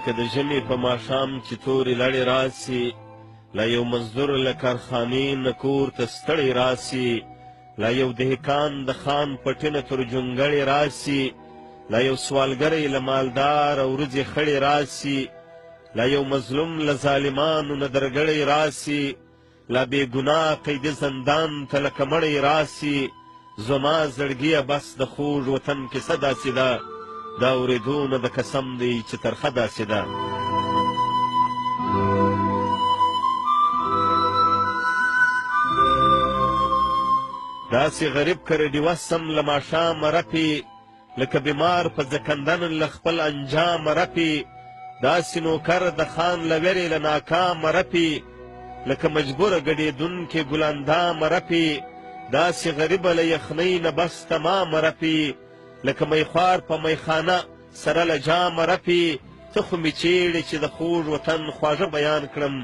لکه د ژمي په ماښام چې تورې لړې راسي، لا یو مزدور له کارخانې نه کور ته ستړی راسي، لا یو دهقان د خان پټنه تر جونګړې راسي، لا یو سوالګری له مالدار ورځې خړې راسي، لا یو مظلوم له ظالمانو نه درګړی راسي، لا بېګناه قیدي زندان ته لکه مړی راسي. زما زړګیه بس د خوږ وطن کیسه داسې ده، دا اورېدو نه د قسم دی چې ترخه داسې ده. داسې غریب که رډیوه سم له ماښامه رپې، لکه بیمار په ځکندن له خپل انجامه رپې، داسې نوکر د خان له ویرې له ناکامه رپې، لکه مجبوره ګډېدونکې ګلاندامه رپې، داسې غریبه له یخنۍ نه بس تمامه رپې، لکه میخوار په میخانه سره له جامه رپې. ته خو مې چیړې چې د خوږ وطن خواږه بیان کړم،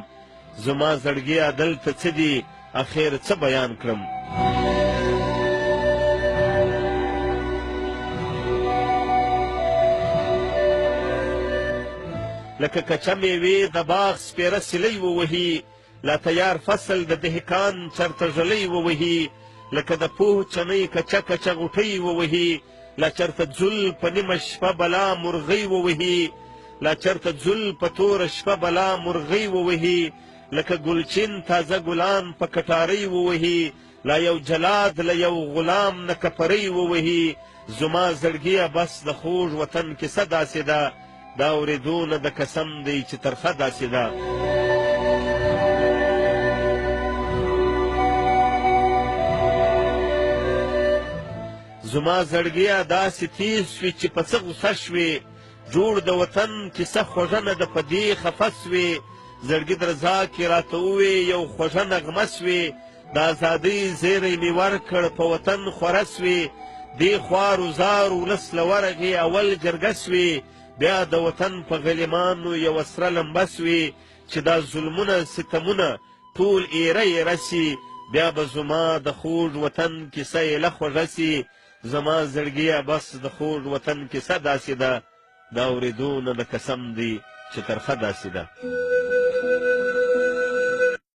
زما زړګیه دلته څه دي اخر څه بیان کړم. لکه کچه میوې د باغ سپېره سیلۍ ووهي، لا تیار فصل د دهقان چرته ژلۍ ووهي، لکه د پوه چنۍ کچه کچه غوټۍ ووهي، لا چرته ځل په نیمه شپه بلا مرغۍ ووهي، لا چرته ځل په توره شپه بلا مرغۍ ووهي، لکه ګلچین تازه ګلان په کټارۍ ووهي، لا یو جلاد له یو غلام نه کپرۍ ووهي. زما زړګیه بس د خوږ وطن کیسه داسې ده، دا اورېدو نه د قسم دی چې ترخه داسې ده. زما زړګیه داسې تیز شوې چې په څه غوسه شوې، جوړ د وطن کیسه خوږه نه ده په دې خفه سوې، زړګي درزا کې راته ووې یو خوږه نغمه سوې، د ازادۍ زیری مې ورکړ په وطن خوره سوې، دې خوارو زارو ولس له ورغې اول جرګه سوې، بیا د وطن په غلیمانو یوه سره لمبه سوې، چې دا ظلمونه ستمونه ټول ایره ایره سي، بیا به زما د خوږ وطن کیسه ایله خوږه سي. زما زړګیه بس د خوږ وطن کیسه داسې ده، دا اورېدو نه د قسم دی چې ترخه داسې ده.